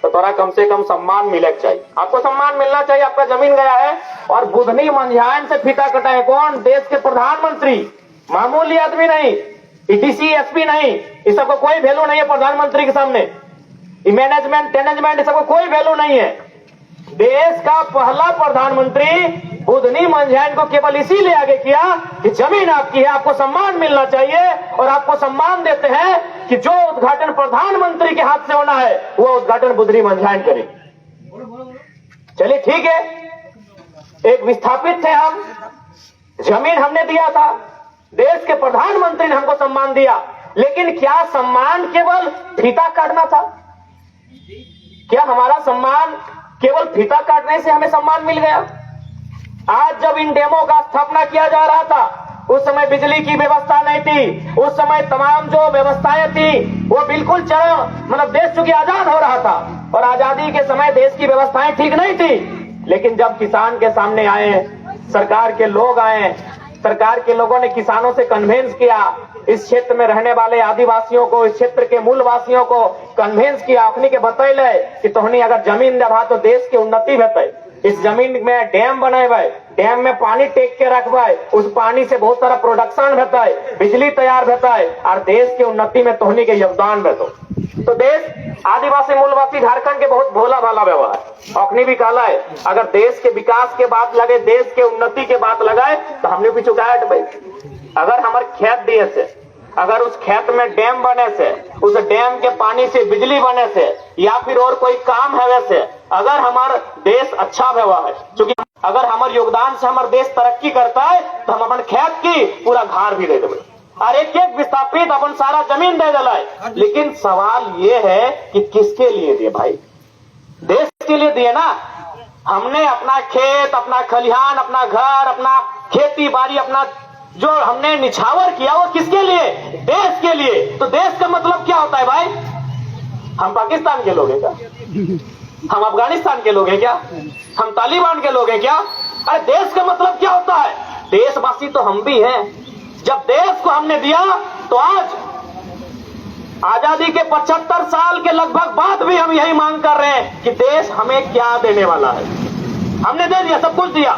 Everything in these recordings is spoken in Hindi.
तो थोड़ा कम से कम सम्मान मिले चाहिए। आपको सम्मान मिलना चाहिए, आपका जमीन गया है और बुधनी मंझान से फीता कटाए कौन? देश के प्रधानमंत्री, मामूली आदमी नहीं, डीसी एसपी नहीं, इस सबको कोई वैल्यू नहीं है प्रधानमंत्री के सामने। मैनेजमेंट टेनेजमेंट सबको कोई वैल्यू नहीं है। देश का पहला प्रधानमंत्री बुधनी मंझान को केवल इसीलिए आगे किया कि जमीन आपकी है, आपको सम्मान मिलना चाहिए, और आपको सम्मान देते हैं कि जो उद्घाटन प्रधानमंत्री के हाथ से होना है वो उद्घाटन बुधनी मंझान करे। चलिए ठीक है, एक विस्थापित थे हम, जमीन हमने दिया था, देश के प्रधानमंत्री ने हमको सम्मान दिया, लेकिन क्या सम्मान केवल फीता काटना था? क्या हमारा सम्मान केवल फीता काटने से हमें सम्मान मिल गया? आज जब इन डेमो का स्थापना किया जा रहा था उस समय बिजली की व्यवस्था नहीं थी, उस समय तमाम जो व्यवस्थाएं थी वो बिल्कुल मतलब देश चूंकि आजाद हो रहा था और आजादी के समय देश की व्यवस्थाएं ठीक नहीं थी, लेकिन जब किसान के सामने आए, सरकार के लोग आए, सरकार के लोगों ने किसानों से कन्वेंस किया, इस क्षेत्र में रहने वाले आदिवासियों को, इस क्षेत्र के मूलवासियों को कन्वेंस किया, अपनी के बतैले कि तोहनी अगर जमीन देबा तो देश की उन्नति होते, इस जमीन में डैम बनेबे, डैम में पानी टेक के रखबे, उस पानी से बहुत सारा प्रोडक्शन होते, बिजली तैयार होते और देश की उन्नति में तोहनी के योगदान देते। तो देश आदिवासी मूलवासी झारखंड के बहुत भोला भाला व्यवहार अखनी भी कहला है, अगर देश के विकास के बात लगे, देश के उन्नति के बात लगाए तो हमने भी चुकाया भाई। अगर हमारे खेत दिए से, अगर उस खेत में डैम बने से, उस डैम के पानी से बिजली बने से, या फिर और कोई काम है वैसे, अगर हमारा देश अच्छा व्यवहार है, क्योंकि अगर हमारे योगदान से हमारा देश तरक्की करता है तो हम अपन खेत की पूरा घर भी दे देंगे और एक एक विस्थापित अपन सारा जमीन दे दिलाए। लेकिन सवाल ये है कि किसके लिए दिए भाई? देश के लिए दिए ना। हमने अपना खेत, अपना खलिहान, अपना घर, अपना खेती बाड़ी, अपना जो हमने निछावर किया वो किसके लिए? देश के लिए। तो देश का मतलब क्या होता है भाई? हम पाकिस्तान के लोग हैं क्या? हम अफगानिस्तान के लोग हैं क्या? हम तालिबान के लोग हैं क्या? अरे देश का मतलब क्या होता है? देशवासी तो हम भी हैं। जब देश को हमने दिया तो आज आजादी के 75 साल के लगभग बाद भी हम यही मांग कर रहे हैं कि देश हमें क्या देने वाला है। हमने दे दिया, सब कुछ दिया।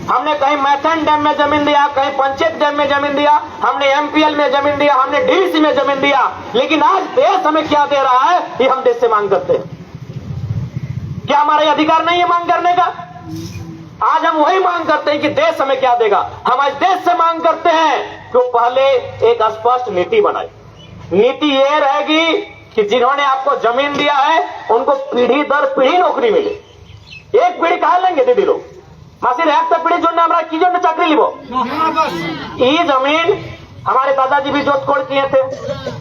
हमने कहीं मैथन डैम में जमीन दिया, कहीं पंचायत डैम में जमीन दिया, हमने एमपीएल में जमीन दिया, हमने डीवीसी में जमीन दिया, लेकिन आज देश हमें क्या दे रहा है ये हम देश से मांग करते हैं। क्या हमारा अधिकार नहीं है मांग करने का? आज हम वही मांग करते हैं कि देश हमें क्या देगा। हम आज देश से मांग करते हैं तो पहले एक स्पष्ट नीति बनाए। नीति ये रहेगी कि जिन्होंने आपको जमीन दिया है उनको पीढ़ी दर पीढ़ी नौकरी मिले। एक पीढ़ी कहा लेंगे दीदी लोग मासिर एक पीढ़ी जो की जो चाकरी लिबो। ये जमीन हमारे दादाजी भी जोतकोड़ किए थे,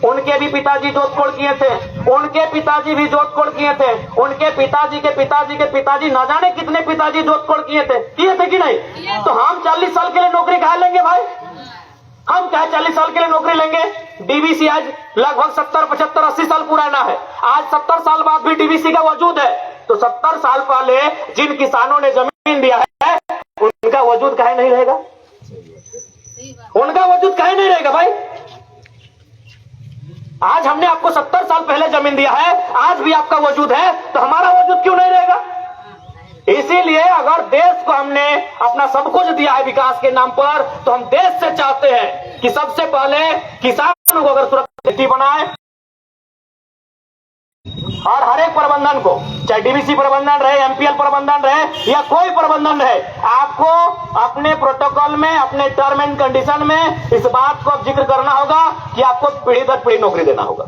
उनके भी पिताजी जोतकोड़ किए थे, उनके पिताजी भी जोतकोड़ किए थे, उनके पिताजी के पिताजी के पिताजी न जाने कितने पिताजी जोतकोड़ किए थे कि नहीं? तो हम 40 साल के लिए नौकरी कहा लेंगे भाई? हम क्या 40 साल के लिए नौकरी लेंगे? डीवीसी आज लगभग 70, 75, 80 साल पुराना है। आज 70 साल बाद भी डीवीसी का वजूद है। तो 70 साल पहले जिन किसानों ने जमीन दिया है उनका वजूद काहे नहीं रहेगा? उनका वजूद काहे नहीं रहेगा भाई? आज हमने आपको 70 साल पहले जमीन दिया है, आज भी आपका वजूद है, तो हमारा वजूद क्यों नहीं रहेगा? इसीलिए अगर देश को हमने अपना सब कुछ दिया है विकास के नाम पर, तो हम देश से चाहते हैं कि सबसे पहले किसानों को अगर सुरक्षित बनाए और हर एक प्रबंधन को, चाहे डीवीसी प्रबंधन रहे, एमपीएल प्रबंधन रहे या कोई प्रबंधन रहे, आपको अपने प्रोटोकॉल में, अपने टर्म एंड कंडीशन में इस बात को जिक्र करना होगा कि आपको पीढ़ी दर पीढ़ी नौकरी देना होगा।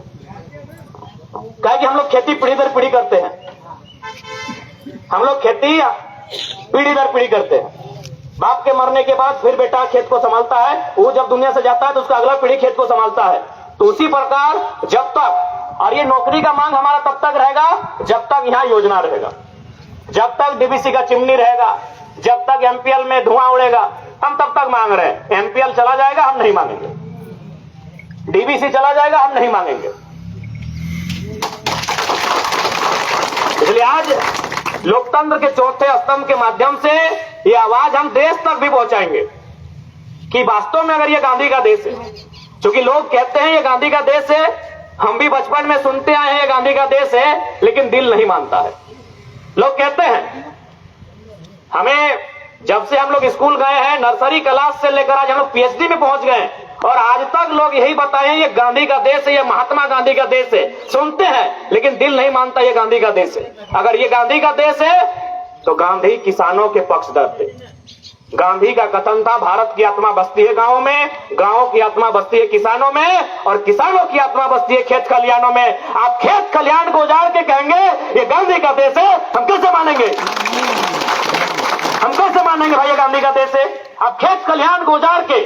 क्या कि हम लोग खेती पीढ़ी दर पीढ़ी करते हैं, हम लोग खेती पीढ़ी दर पीढ़ी करते हैं। बाप के मरने के बाद फिर बेटा खेत को संभालता है, वो जब दुनिया से जाता है तो उसका अगला पीढ़ी खेत को संभालता है। तो उसी प्रकार जब तक, और ये नौकरी का मांग हमारा तब तक रहेगा जब तक यहाँ योजना रहेगा, जब तक डीवीसी का चिमनी रहेगा, जब तक एमपीएल में धुआं उड़ेगा, हम तब तक मांग रहे हैं। एमपीएल चला जाएगा हम नहीं मांगेंगे, डीवीसी चला जाएगा हम नहीं मांगेंगे। इसलिए आज लोकतंत्र के चौथे स्तंभ के माध्यम से ये आवाज हम देश तक भी पहुंचाएंगे कि वास्तव में अगर ये गांधी का देश है, क्योंकि लोग कहते हैं ये गांधी का देश है, हम भी बचपन में सुनते आए हैं गांधी का देश है, लेकिन दिल नहीं मानता है। लोग कहते हैं, हमें जब से हम लोग स्कूल गए हैं, नर्सरी क्लास से लेकर आज हम लोग पीएचडी में पहुंच गए, और आज तक लोग यही बताए ये गांधी का देश है, ये महात्मा गांधी का देश है। सुनते हैं लेकिन दिल नहीं मानता ये गांधी का देश है। अगर ये गांधी का देश है तो गांधी किसानों के पक्षधर थे। गांधी का कथन था, भारत की आत्मा बसती है गांवों में, गांवों की आत्मा बसती है किसानों में, और किसानों की आत्मा बसती है खेत खलिहानों में। आप खेत खलिहान को उजाड़ के कहेंगे ये गांधी का देश है, हम कैसे मानेंगे? हम कैसे मानेंगे भाई ये गांधी का देश है? आप खेत खलिहान को उजाड़ के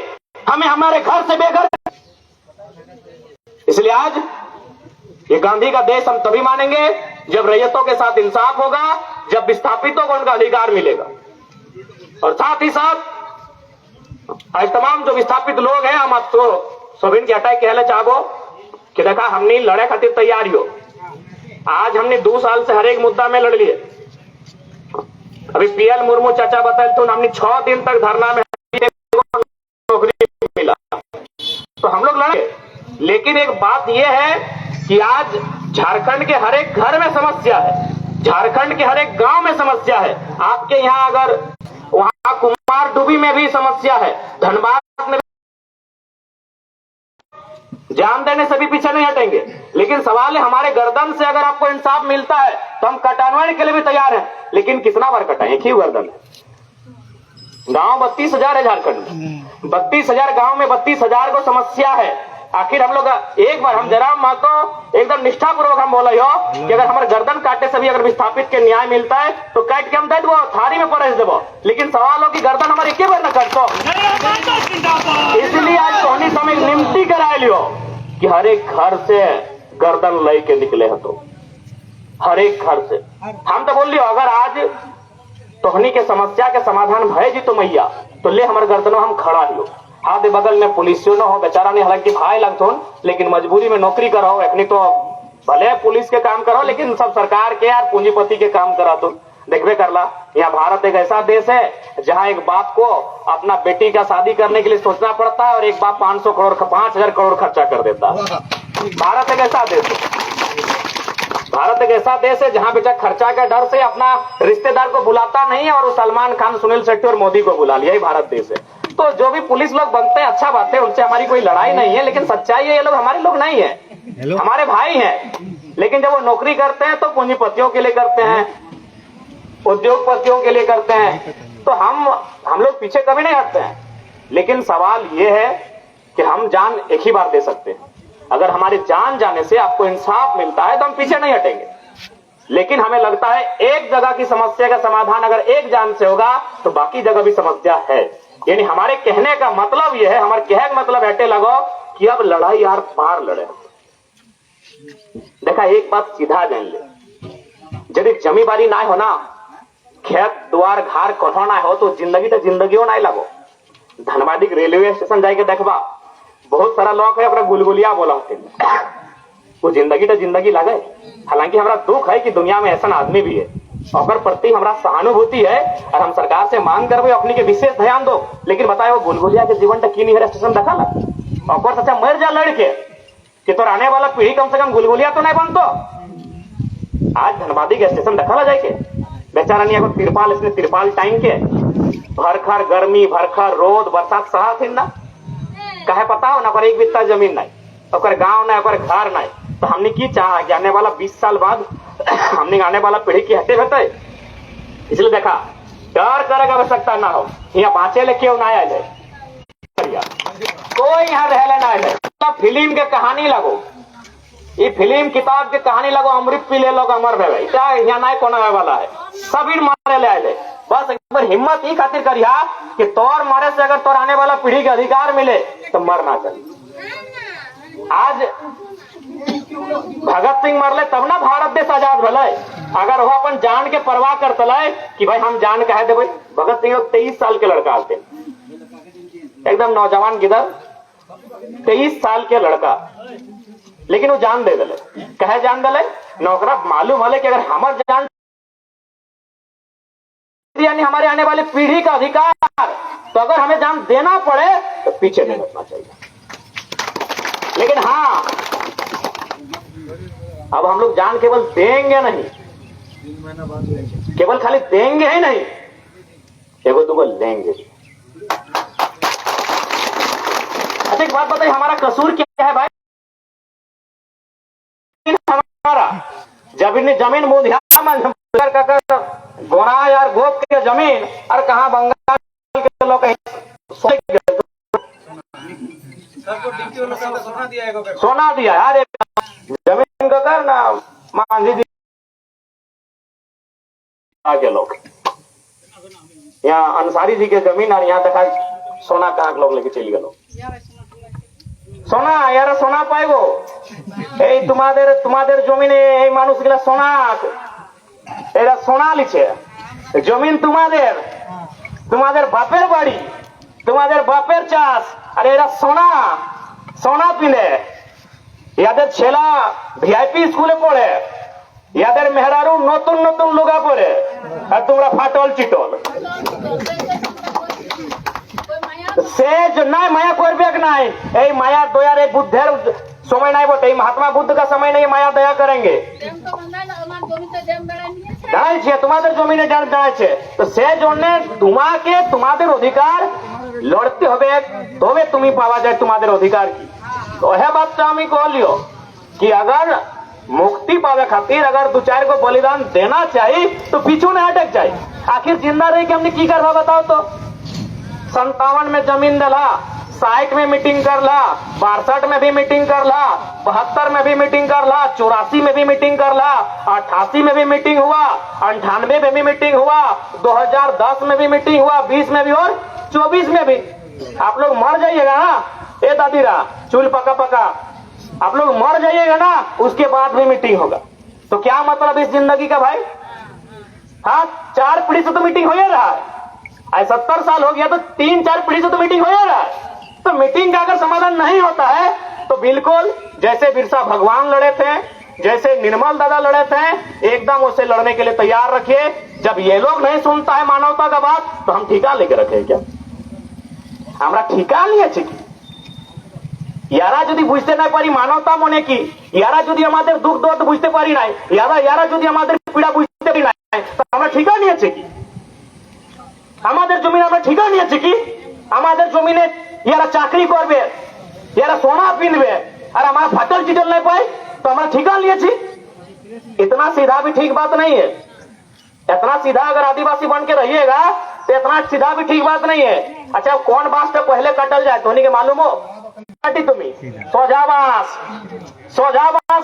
हमें हमारे घर से बेघर। इसलिए आज ये गांधी का देश हम तभी मानेंगे जब रैयतों के साथ इंसाफ होगा, जब विस्थापितों को उनका अधिकार मिलेगा। और साथ ही साथ आज तमाम जो विस्थापित लोग हैं, हम आपको सोबिन की हटाई कहना चाहो कि देखा हमने लड़े खातिर तैयार हो। आज हमने 2 साल से हर एक मुद्दा में लड़ लिए। अभी पीएल मुर्मू चाचा बताए तो हमने 6 दिन तक धरना में नौकरी मिला, तो हम लोग लड़े। लेकिन एक बात यह है कि आज झारखंड के हर एक घर में समस्या है, झारखंड के हर एक गांव में समस्या है। आपके यहां अगर वहां कुमार डूबी में भी समस्या है, धनबाद में जान देने से भी पीछे नहीं हटेंगे। लेकिन सवाल है हमारे गर्दन से अगर आपको इंसाफ मिलता है तो हम कटाने के लिए भी तैयार हैं, लेकिन कितना बार कटाएं? एक ही गर्दन है। गांव 32,000 है झारखंड में, 32,000 गांव में 32,000 को समस्या है। आखिर हम लोग एक बार हम जरा माँ को एकदम निष्ठापूर्वक हम बोला हो कि अगर हमारे गर्दन काटे से भी अगर विस्थापित के न्याय मिलता है तो काट के हम दे दो, थारी में परस देवो। लेकिन सवाल हो कि गर्दन हमारी के बार न काटो। इसलिए आज सोनी समय निमती कराए लियो कि हर एक घर से गर्दन लई के निकले है, तो हर एक घर से हम तो बोल लियो अगर आज तोहनी के समस्या के समाधान भय जी तो मैया तो ले हमारे गर्दनों हम खड़ा लियो। हाथ बगल में पुलिसियों न हो, बेचारा नहीं, हालांकि भाई लगतो, लेकिन मजबूरी में नौकरी करो। एक तो भले पुलिस के काम करो, लेकिन सब सरकार के यार पूंजीपति के काम करा। तो देखबे करला, यहाँ भारत एक ऐसा देश है जहाँ एक बाप को अपना बेटी का शादी करने के लिए सोचना पड़ता है और एक बाप 5,000 करोड़ खर्चा कर देता है। भारत एक ऐसा देश है, भारत एक ऐसा देश है जहाँ बेटा खर्चा के डर से अपना रिश्तेदार को बुलाता नहीं है, और सलमान खान, सुनील शेट्टी और मोदी को बुला लिया। यही भारत देश है। तो जो भी पुलिस लोग बनते हैं अच्छा बात है, उनसे हमारी कोई लड़ाई नहीं है, लेकिन सच्चाई है ये लोग हमारे लोग नहीं है, हमारे भाई हैं। लेकिन जब वो नौकरी करते हैं तो पूंजीपतियों के लिए करते हैं, उद्योगपतियों के लिए करते हैं। तो हम लोग पीछे कभी नहीं हटते हैं। लेकिन सवाल ये है कि हम जान एक ही बार दे सकते हैं। अगर हमारी जान जाने से आपको इंसाफ मिलता है तो हम पीछे नहीं हटेंगे। लेकिन हमें लगता है एक जगह की समस्या का समाधान अगर एक जान से होगा तो बाकी जगह भी समस्या है। यानी हमारे कहने का मतलब यह है, हमारे कहने का मतलब हटे लगो कि अब लड़ाई यार पार लड़े। देखा एक बात सीधा जान ले, यदि जमींदारी ना हो ना, खेत द्वार घर कठो ना हो तो जिंदगी तो जिंदगी नहीं लगो। धनबाद रेलवे स्टेशन जाके देखबा, बहुत सारा लोग है अपना गुलगुलिया बोला वो जिंदगी तो जिंदगी लगे। हालांकि हमारा दुख है कि दुनिया में ऐसा आदमी भी है और प्रति हमारा सहानुभूति है, और हम सरकार से मांग करबे अपनी के विशेष ध्यान दो। लेकिन बताए वो गुलगुलिया के जीवन तक की नहीं है स्टेशन देखा ला, और सच्चा मर जा लड़के कि तो आने वाला पीढ़ी कम से कम गुलगुलिया तो नहीं बनतो। आज धनबादी के स्टेशन देखा ला जाके, बेचारा नहीं अगर तिरपाल, इसने तिरपाल टाइम के भरखर गर्मी, भरखर रोद बरसात सहा थी ना, कहे पता हो ना पर एक बित्ता जमीन नहीं, और गांव नहीं, और घर नहीं। तो हमने की चाहा कि आने वाला 20 साल बाद हमने आने वाला पीढ़ी की हटे होते। इसलिए देखा डर करे का आवश्यकता ना हो, यहाँ बाँचे ले क्यों ना आया जाए, कोई यहाँ रह ना आए। फिल्म के कहानी लगो, ये फिल्म किताब के कहानी लगो, अमृत पी ले लोग अमर भे यहाँ ना कोना वाला है, सभी मारे ले आए। बस एक बार हिम्मत ही खातिर करिया कि तोर मारे से अगर तोर आने वाला पीढ़ी के अधिकार मिले तो मर ना चले। आज भगत सिंह मरले तब ना भारत देश आजाद भले। अगर वो अपन जान के परवाह करते कि भाई हम जान कहे दे, भगत सिंह 23 साल के लड़का आते, एकदम नौजवान गिदर, 23 साल के लड़का, लेकिन वो जान दे दले। कहे जान दले नौकरा मालूम हले कि अगर हमार जान यानी हमारे आने वाली पीढ़ी का अधिकार, तो अगर हमें जान देना पड़े तो पीछे नहीं हटना चाहिए। लेकिन हाँ अब हम लोग जान केवल देंगे नहीं, केवल खाली देंगे ही नहीं, एगो दुगो लेंगे। अच्छा एक बात बताइए, हमारा कसूर क्या है भाई? हमारा जमीन मुधिया गोरा यार गोप के जमीन और कहा बंगाल के लोग सोना दिया यार, जमीन का कर ना मांझी के लोग यहाँ अंसारी जी के जमीन और यहाँ तक सोना कहाँ के लोग लेके चली गए। सोना यार सोना पाएगो तुम्हारे जमीन এই মানুষগুলা সোনা এরা সোনা লিছে জমিন তোমাদের বাপের বাড়ি তোমাদের বাপের চাষ আর এরা সোনা সোনা পিনে ইয়াদের ছেলা ভিআইপি স্কুলে পড়ে ইয়াদের মেহরারু নতুন নতুন লুগা পরে আর তোমরা ফাটল চিটল সে নাই মায়া করবে নাই এই মায়া দয়ার এই বুদ্ধের समय नहीं बोटे महात्मा बुद्ध का समय नहीं, माया दया करेंगे तुम्हारे जमीन जाने तो से जोड़ने तुम्हारे तुम्हारे अधिकार लड़ते হবে तबे तुम्हें पावा जाए तुम्हारे अधिकार की। तो यह बात तो हम कह लियो कि अगर मुक्ति पावे खातिर अगर दो चार को बलिदान देना चाहिए तो पीछू नहीं हटक चाहिए। आखिर जिंदा रह के हमने की करवा बताओ तो 57 में जमीन दिला, 60 में मीटिंग कर ला, 62 में भी मीटिंग कर ला, 72 में भी मीटिंग कर ला, 84 में भी मीटिंग कर ला, 88 में भी मीटिंग हुआ, 98 में भी मीटिंग हुआ, 2010 में भी मीटिंग हुआ, 20 में भी और 24 में भी। आप लोग मर जाइएगा ना ए दादीरा चूल पका पका, आप लोग मर जाइएगा ना उसके बाद भी मीटिंग होगा। तो क्या मतलब इस जिंदगी का भाई? हाँ 4 पीढ़ी से तो मीटिंग हो ही रहा है, 70 साल हो गया तो 3-4 पीढ़ी से तो मीटिंग हो ही रहा है। तो मीटिंग का अगर समाधान नहीं होता है तो बिल्कुल जैसे बिरसा भगवान लड़े थे, जैसे निर्मल दादा लड़े थे, एकदम उसे लड़ने के लिए तैयार रखिए। जब ये लोग नहीं सुनता है मानवता का बात तो हम ठिका लेके रखे क्या? हमारा ठिका लिए कि यारा যদি বুঝতে না পারি মানবতা মনে কি, ইয়ারা যদি আমাদের দুঃখ দর্দ বুঝতে পারি নাই, ইয়ারা যদি আমাদের পীড়া বুঝতে পারি নাই, তো আমরা ঠিকা নিয়েছে কি? আমাদের জমিন আমরা ঠিকা নিয়েছে কি? আমাদের জমিনে यारा चाकरी करबे, यारा सोना पीनबे और हमारा फटल चिटल नहीं पाए तो हमारा ठिका लिए छी। इतना सीधा भी ठीक बात नहीं है। इतना सीधा अगर आदिवासी बन के रहिएगा तो इतना सीधा भी ठीक बात नहीं है। अच्छा कौन बांस पे पहले कटल जाए तो के मालूम हो? काटी तुम्हें सोझा बांस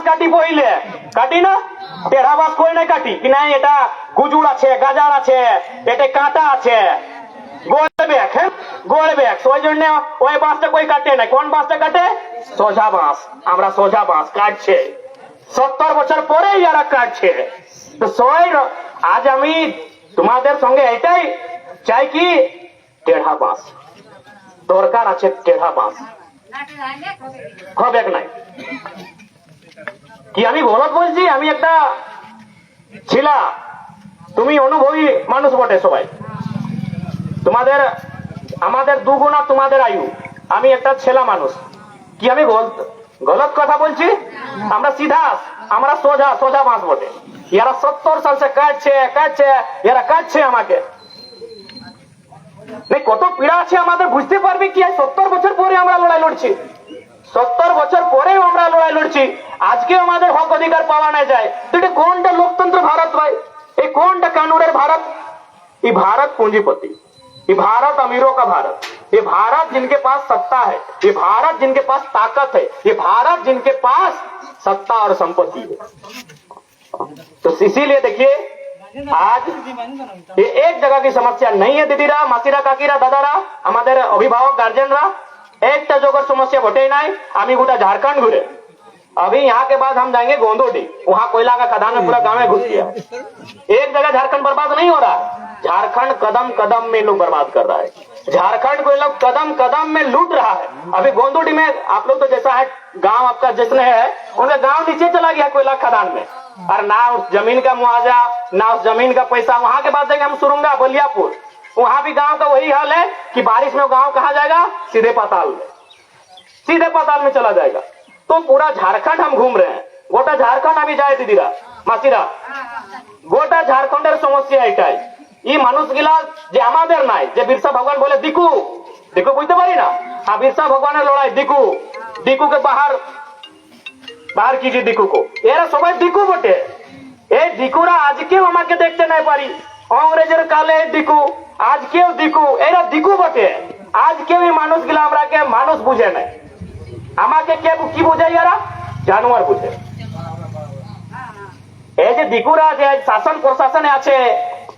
काटी पहले काटी ना, टेढ़ा बांस कोई नहीं काटी कि नहीं এটা গুজুড় আছে গাজার আছে এটা কাঁটা আছে গোল ব্যাগ ওই জন্য ওই বাঁশটা কই কাটে না। কোন বাঁশটা কাটে? সোজা বাঁশ। আমরা সোজা বাঁশ কাটছে 70 বছর পরে ইয়ারা কাটছে। তো আজ আমি তোমাদের সঙ্গে এটাই চাই কি টেढ़ा বাঁশ দরকার আছে, টেढ़ा বাঁশ হবে নাই কি আমি গলত বলছি? আমি একটা ছিলা, তুমি অনুভবী মানুষ বটে সবাই, তোমাদের আমাদের দুগুণা তোমাদের আয়ু, আমি একটা ছেলা মানুষ কি আমি গলত কথা বলছি? আমরা সিধা আমরা সোজা বাঁশ বটে। ইয়ারা 70 সাল সে কাটছে এরা কাটছে আমাকে কত পীড়া আছে আমাদের বুঝতে পারবে কি? 70 বছর পরে আমরা লড়াই লড়ছি, 70 বছর পরেও আমরা লড়াই লড়ছি, আজকে আমাদের হক অধিকার পাওয়া না যায়। তো এটা কোনটা লোকতন্ত্র ভারত ভাই? এই কোনটা কানুনের ভারত? ये भारत पूंजीपति, ये भारत अमीरों का भारत, ये भारत जिनके पास सत्ता है, ये भारत जिनके पास ताकत है, ये भारत जिनके पास सत्ता और संपत्ति है। तो इसीलिए देखिए आज ये एक जगह की समस्या नहीं है दीदीरा मासीरा काकीरा दादारा हमारे अभिभावक गार्जियनरा एक जगह समस्या घटे नहीं। आमी गोटा झारखंड घुरे, अभी यहाँ के बाद हम जाएंगे गोंदोडी, वहाँ कोयला का खदान में पूरा गांव में घुस गया। एक जगह झारखंड बर्बाद नहीं हो रहा है, झारखंड कदम कदम में लोग बर्बाद कर रहा है, झारखंड को लोग कदम कदम में लूट रहा है। अभी गोंदोडी में आप लोग तो जैसा है गांव आपका जिसने है उनका गांव नीचे चला गया कोयला खदान में, और ना उस जमीन का मुआवजा ना उस जमीन का पैसा। वहां के बाद जाएंगे हम सुरुंगा बलियापुर, वहां भी गांव का वही हाल है कि बारिश में गांव कहा जाएगा सीधे पाताल में, सीधे पाताल में चला जाएगा। तो पूरा झारखंड हम घूम रहे हैं, গোটা ঝাড়খণ্ড আমি যাই দিদিরা মাসিরা, গোটা ঝাড়খণ্ডের সমস্যা এটাই। এই মানুষগুলা যে আমাদের নাই, যে বিরসা ভগবান বলে দিকু দিকু বুঝতে পারি না, আর বিরসা ভগবানের লড়াই দিকু, দিকুকে বাহার कीजिए दिकू को, এরা সবাই দিকু বটে। এই দিকুরা আজকেও আমাকে দেখতে নাই পারি, অংরেজের কালে দিকু, আজকেও দিকু, এরা দিকু বটে। আজকেও এই মানুষগুলা আমরাকে মানুষ বুঝে নাই, আমাকে কে কি বোঝায়, এরা জানোয়ার বুঝে। এই যে দিকুরা যে শাসন প্রশাসনে আছে,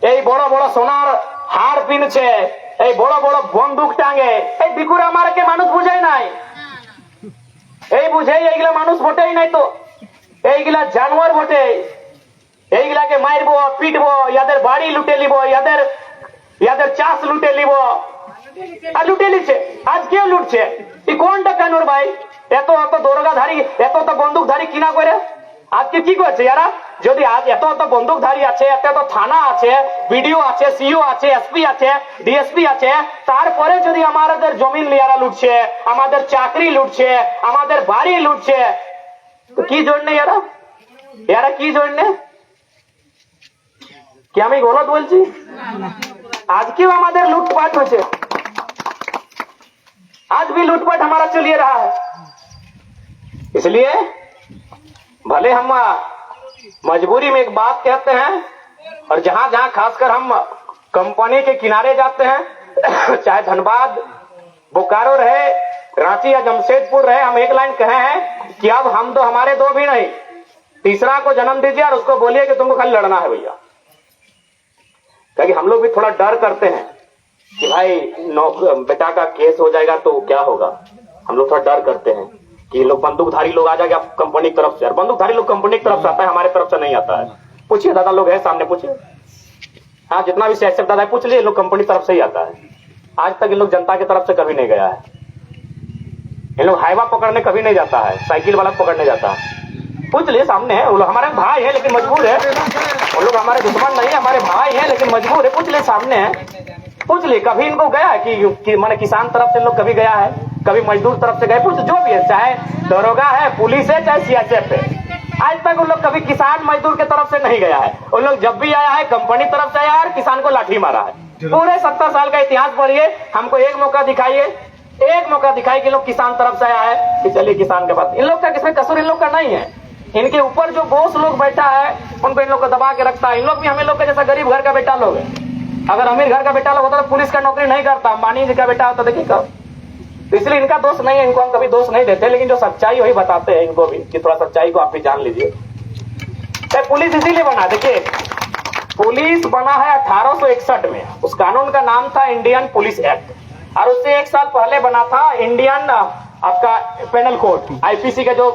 এই বড় বড় সোনার হার পিনছে, এই বড় বড় বন্দুক টাঙে, এই দিকুরা আমাকে মানুষ বুঝাই নাই, এই বুঝে এইগুলা মানুষ বটেই নাই, তো এইগুলা জানোয়ার বটে। এইগুলাকে মারবো, পিটবো, ইয়াদের বাড়ি লুটে নিব, ইয়াদের চাষ লুটে নিব, আর লুটে নিচ্ছে, আজকেও লুটছে। এই কোনটা কানুর ভাই? এত এত দরগাধারী, এত এত বন্দুকধারী কিনা করে আজকে কি করছে এরা? যদি আজ এত এত বন্দুকধারী আছে, এত এত থানা আছে, বিডিও আছে, সিও আছে, এসপি আছে, ডিএসপি আছে, তারপরে যদি আমাদের জমিন লিয়ারা লুটছে, আমাদের চাকরি লুটছে, আমাদের বাড়ি লুটছে, তো কি জন্য এরা কি জন্য? কি আমি গলত বলছি? আজকেও আমাদের लूटपाट হচ্ছে, आज भी लूटपाट हमारा चलिए रहा है। इसलिए भले हम मजबूरी में एक बात कहते हैं, और जहां जहां खासकर हम कंपनी के किनारे जाते हैं, चाहे धनबाद, बोकारो रहे, रांची या जमशेदपुर रहे, हम एक लाइन कहे हैं कि अब हम तो हमारे दो भी नहीं, तीसरा को जन्म दीजिए और उसको बोलिए कि तुमको खाली लड़ना है भैया। क्योंकि हम लोग भी थोड़ा डर करते हैं कि भाई बेटा का केस हो जाएगा तो क्या होगा। हम लोग थोड़ा डर करते हैं कि लोग बंदूकधारी लोग आ जाएंगे कंपनी की तरफ से, और बंदूकधारी लोग कंपनी की तरफ से आता है, हमारे तरफ से नहीं आता है। पूछिए, दादा लोग है सामने, पूछिए, हाँ जितना भी सेक्टर दादा है पूछ लिए, लोग कंपनी तरफ से ही आता है। आज तक इन लोग जनता की तरफ से कभी नहीं गया है। इन लोग हाईवा पकड़ने कभी नहीं जाता है, साइकिल वाला पकड़ने जाता है। पूछ लिए, सामने है, वो लोग हमारे भाई है लेकिन मजबूर है, वो लोग हमारे दुश्मन नहीं है, हमारे भाई है लेकिन मजबूर है। पूछ लिए, सामने है, पूछ लिए कभी इनको गया है कि माने किसान तरफ से लोग कभी गया है, कभी मजदूर तरफ से गए, पूछ जो भी है, चाहे दरोगा है, पुलिस है, चाहे सीआरपीएफ है, आज तक उन लोग कभी किसान मजदूर के तरफ से नहीं गया है। उन लोग जब भी आया है कंपनी तरफ से आया है और किसान को लाठी मारा है। पूरे 70 साल का इतिहास पढ़िए, हमको एक मौका दिखाइए, एक मौका दिखाइए कि लोग किसान तरफ से आया है कि चलिए किसान के पास। इन लोग का किसमें कसूर इन लोग का नहीं है, इनके ऊपर जो बॉस लोग बैठा है उनको इन लोग को दबा के रखता है। इन लोग भी हमें लोग का जैसा गरीब घर का बेटा लोग है, अगर अमीर घर का बेटा लोग होता तो पुलिस का नौकरी नहीं करता, अंबानी जी का बेटा होता देखिए कब। तो इसलिए इनका दोष नहीं है, इनको हम कभी दोष नहीं देते, लेकिन जो सच्चाई वही बताते हैं इनको भी कि थोड़ा सच्चाई को आप भी जान लीजिए। पुलिस इसीलिए बना, देखिए पुलिस बना है 1861 में, उस कानून का नाम था इंडियन पुलिस एक्ट, और उससे 1 साल पहले बना था इंडियन आपका पेनल कोड, आईपीसी का जो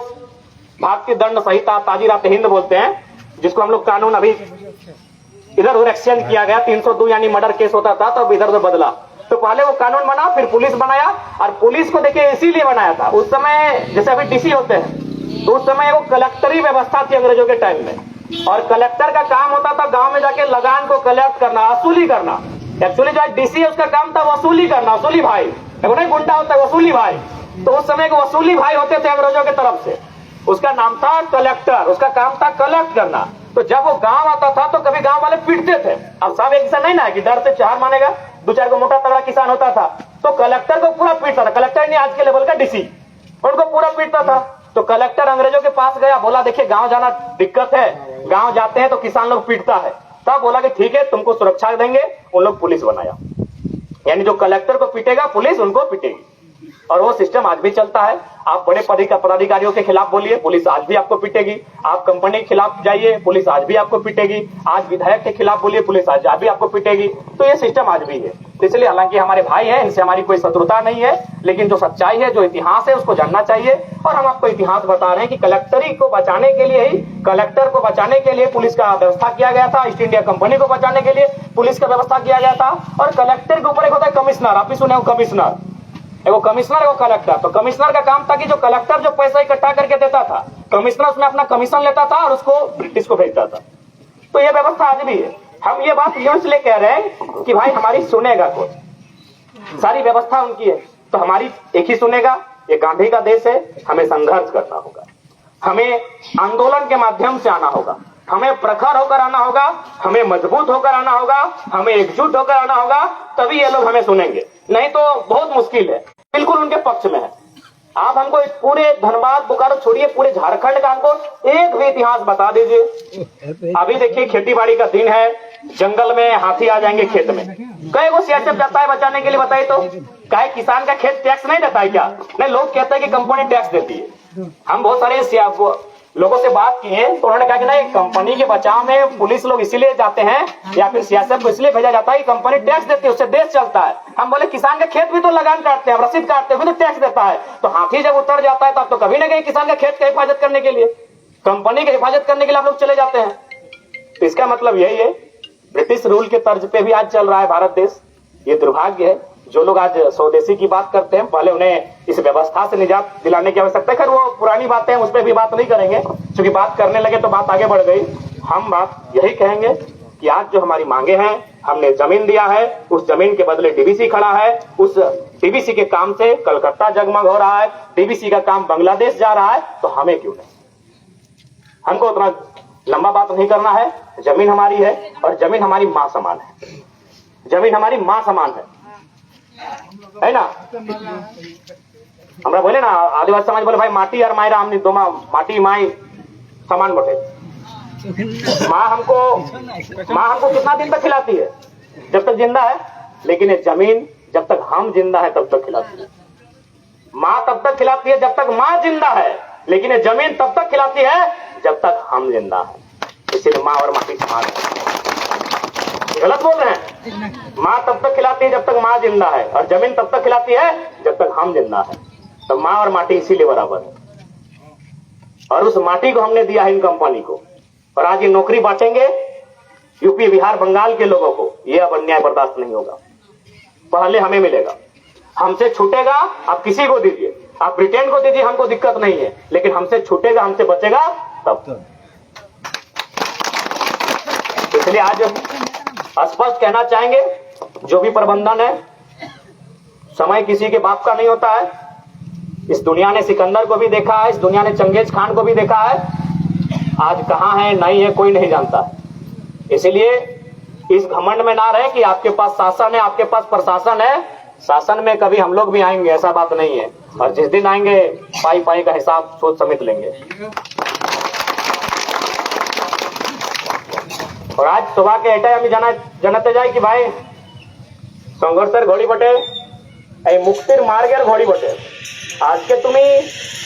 भारतीय दंड संहिता, ताजीरात हिंद बोलते हैं, जिसको हम लोग कानून अभी इधर उधर एक्सचेंज किया गया। 302 यानी मर्डर केस होता था तो इधर उधर बदला, तो पहले वो कानून बना, फिर पुलिस बनाया। और पुलिस को देखिए इसीलिए बनाया था, उस समय जैसे अभी डीसी होते हैं, तो उस समय वो कलेक्टरी व्यवस्था थी अंग्रेजों के टाइम में, और कलेक्टर का काम होता था गांव में जाके लगान को कलेक्ट करना, वसूली करना। एक्चुअली जो डीसी है उसका काम था वसूली करना, वसूली भाई, नहीं गुंडा होता है वसूली भाई, तो उस समय के वसूली भाई होते थे अंग्रेजों की तरफ से, उसका नाम था कलेक्टर, उसका काम था कलेक्ट करना। तो जब वो गांव आता था तो कभी गांव वाले पीटते थे, अब सब एक नहीं ना है कि डर से चार मानेगा, 2-4 को मोटा तगड़ा किसान होता था तो कलेक्टर को पूरा पीटता था, कलेक्टर नहीं आज के लेवल का डीसी, उनको पूरा पीटता था। तो कलेक्टर अंग्रेजों के पास गया, बोला देखिए गांव जाना दिक्कत है, गांव जाते हैं तो किसान लोग पीटता है, तब बोला कि ठीक है तुमको सुरक्षा देंगे, उन लोग पुलिस बनाया, यानी जो कलेक्टर को पीटेगा पुलिस उनको पीटेगी। और वो सिस्टम आज भी चलता है। आप बड़े पदाधिकारियों के खिलाफ बोलिए, पुलिस आज भी आपको पीटेगी। आप कंपनी के खिलाफ जाइए, पुलिस आज भी आपको पीटेगी। आज विधायक के खिलाफ बोलिए, पुलिस आज भी आपको पीटेगी। तो ये सिस्टम आज भी है। इसलिए हालांकि हमारे भाई हैं, इनसे हमारी कोई शत्रुता नहीं है, लेकिन जो सच्चाई है, जो इतिहास है, उसको जानना चाहिए। और हम आपको इतिहास बता रहे हैं कि कलेक्टरी को बचाने के लिए ही, कलेक्टर को बचाने के लिए पुलिस का व्यवस्था किया गया था, ईस्ट इंडिया कंपनी को बचाने के लिए पुलिस का व्यवस्था किया गया था। और कलेक्टर के ऊपर एक होता है कमिश्नर, आप भी सुने हो कमिश्नर, एगो कमिश्नर एगो कलेक्टर। तो कमिश्नर का काम था कि जो कलेक्टर जो पैसा इकट्ठा करके देता था, कमिश्नर उसमें अपना कमीशन लेता था और उसको ब्रिटिश को भेजता था। तो ये व्यवस्था आज भी है। हम ये बात इसलिए कह रहे हैं कि भाई हमारी सुनेगा कोई, सारी व्यवस्था उनकी है तो हमारी एक ही सुनेगा। ये गांधी का देश है, हमें संघर्ष करना होगा। हमें आंदोलन के माध्यम से आना होगा, हमें प्रखर होकर आना होगा, हमें मजबूत होकर आना होगा, हमें एकजुट होकर आना होगा, तभी ये लोग हमें सुनेंगे, नहीं तो बहुत मुश्किल है। बिल्कुल उनके पक्ष में है। आप हमको इस पूरे धनबाद बोकारो छोड़िए, पूरे झारखंड का हमको एक भी इतिहास बता दीजिए। अभी देखिए खेती बाड़ी का दिन है, जंगल में हाथी आ जाएंगे खेत में, कई वो सीएसएफ जाता है बचाने के लिए, बताइए तो क्या किसान का खेत टैक्स नहीं देता है क्या? नहीं, लोग कहते हैं कि कंपनी टैक्स देती है। हम बहुत सारे लोगों से बात किए तो उन्होंने कहा कि नहीं, कंपनी के बचाव में पुलिस लोग इसीलिए जाते हैं या फिर सीएसएफ को इसलिए भेजा जाता है कि कंपनी टैक्स देती है, उससे देश चलता है। हम बोले किसान का खेत भी तो लगान काटते हैं, रसीद काटते हैं, तो टैक्स देता है। तो हाथी जब उतर जाता है तब तो कभी न कहीं किसान का खेत की हिफाजत करने के लिए, कंपनी की हिफाजत करने के लिए आप लोग चले जाते हैं। तो इसका मतलब यही है, ब्रिटिश रूल के तर्ज पे भी आज चल रहा है भारत देश। ये दुर्भाग्य है, जो लोग आज स्वदेशी की बात करते हैं, पहले उन्हें इस व्यवस्था से निजात दिलाने की आवश्यकता है। खैर वो पुरानी बातें हैं, उस पर भी बात नहीं करेंगे, क्योंकि बात करने लगे तो बात आगे बढ़ गई। हम बात यही कहेंगे कि आज जो हमारी मांगे हैं, हमने जमीन दिया है, उस जमीन के बदले डीवीसी खड़ा है, उस डीवीसी के काम से कलकत्ता जगमग हो रहा है, डीवीसी का काम बांग्लादेश जा रहा है, तो हमें क्यों नहीं? हमको उतना लंबा बात नहीं करना है। जमीन हमारी है और जमीन हमारी मां समान है, जमीन हमारी मां समान है ना? हमरा बोले ना, आदिवासी समाज बोले भाई माटी और मायरा हमने दो माटी माई समान बटे। माँ हमको कितना दिन तक खिलाती है? जब तक जिंदा है। लेकिन ये जमीन जब तक हम जिंदा है तब तक खिलाती है। माँ तब तक खिलाती है जब तक माँ जिंदा है, लेकिन ये जमीन तब तक खिलाती है जब तक हम जिंदा है। इसीलिए माँ और माटी समान है। गलत बोल रहे हैं? माँ तब तक खिलाती है जब तक माँ जिंदा है, और जमीन तब तक खिलाती है जब तक हम जिंदा है। तो माँ और माटी इसीलिए बराबर है, और उस माटी को हमने दिया है इन कंपनी को। और आज ये नौकरी बांटेंगे यूपी, बिहार, बंगाल के लोगों को। ये अब अन्याय बर्दाश्त नहीं होगा। पहले हमें मिलेगा, हमसे छूटेगा, आप किसी को दीजिए, आप ब्रिटेन को दीजिए, हमको दिक्कत नहीं है, लेकिन हमसे छूटेगा, हमसे बचेगा तब। इसलिए आज स्पष्ट कहना चाहेंगे, जो भी प्रबंधन है, समय किसी के बाप का नहीं होता है। इस दुनिया ने सिकंदर को भी देखा है, इस दुनिया ने चंगेज खान को भी देखा है। आज कहां है नहीं है कोई नहीं जानता। इसलिए इस घमंड में ना रहे कि आपके पास शासन है, आपके पास प्रशासन है। शासन में कभी हम लोग भी आएंगे, ऐसा बात नहीं है। और जिस दिन आएंगे पाई पाई का हिसाब सोच समेत लेंगे। और आज सुबह के एटा आम्ही जानते जाए कि भाई संघर्षर घोड़ी बटे मुक्तिर मार्गेर घोड़ी बटे। आज के तुम्ही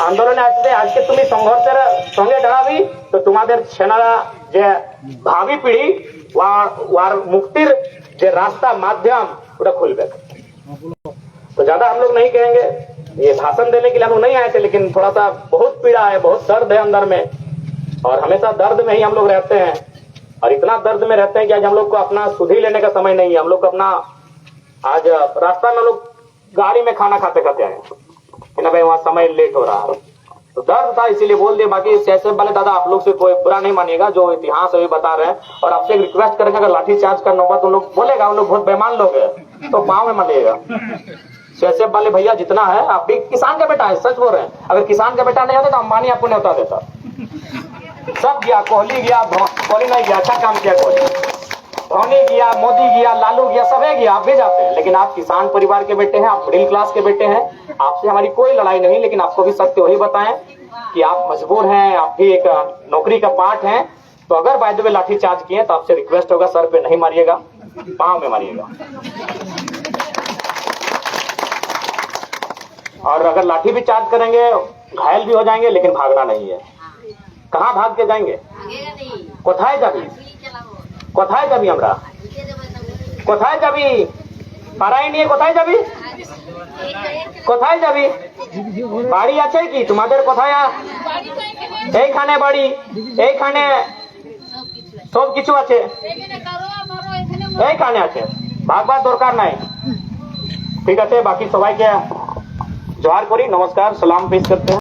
आंदोलन আসবে, आज के तुम्ही संघर्षের সঙ্গে দাঁড়াবি, তো তোমাদের ছেলেরা যে ভাবি পিढ़ी ওয়ার মুক্তির যে रास्ता माध्यम ওটা খুলবে। तो ज्यादा हम लोग नहीं कहेंगे, ये भाषण देने के लिए हम लोग नहीं आए थे, लेकिन थोड़ा सा बहुत पीड़ा है, बहुत दर्द है अंदर में, और हमेशा दर्द में ही हम लोग रहते हैं। और इतना दर्द में रहते हैं कि आज हम लोग को अपना सुधी लेने का समय नहीं है। हम लोग को अपना आज रास्ता में लोग गाड़ी में खाना खाते खाते आए कि ना भाई वहाँ समय लेट हो रहा है, तो दर्द था इसीलिए बोल दिए। बाकी सीएसएफ वाले दादा आप लोग से कोई बुरा नहीं मानिएगा, जो इतिहास अभी बता रहे हैं। और आपसे रिक्वेस्ट करेंगे, अगर लाठी चार्ज का नौबत उन लोग बोलेगा, उन लोग बहुत बेईमान लोग है, तो पाँव में मानिएगा। सीएसएफ वाले भैया जितना है, आप भी किसान का बेटा है, सच बोल रहे हैं। अगर किसान का बेटा नहीं होता तो अंबानी आपको नहीं होता देता। सब गया, कोहली गया, कोहली नहीं गया, अच्छा काम किया कोहली, धोनी गया, मोदी गया, लालू गया, सबे गया, आप भी जाते हैं। लेकिन आप किसान परिवार के बेटे हैं, आप मिडिल क्लास के बेटे हैं, आपसे हमारी कोई लड़ाई नहीं। लेकिन आपको भी सत्य वही बताएं कि आप मजबूर हैं, आप भी एक नौकरी का पार्ट हैं। तो अगर बाय द वे लाठी चार्ज किए तो आपसे रिक्वेस्ट होगा, सर पे नहीं मारिएगा, पाँव में मारिएगा। और अगर लाठी भी चार्ज करेंगे, घायल भी हो जाएंगे, लेकिन भागना नहीं है। कहाँ भाग के जाएंगे? कोथाय जाबी, कोथाय जाबी, हमरा कोथाय जाबी, पाराई नहीं है, कोथाय जाबी, कोथाय जाबी, বাড়ি আছে কি তোমাদের? কোথায়? এইখানে বাড়ি, এইখানে সব কিছু আছে, এইখানে আছে, ভাগবার দরকার নাই। ঠিক আছে, বাকি সবাইকে জোহার করি, নমস্কার, সালাম পেশ করতে हैं।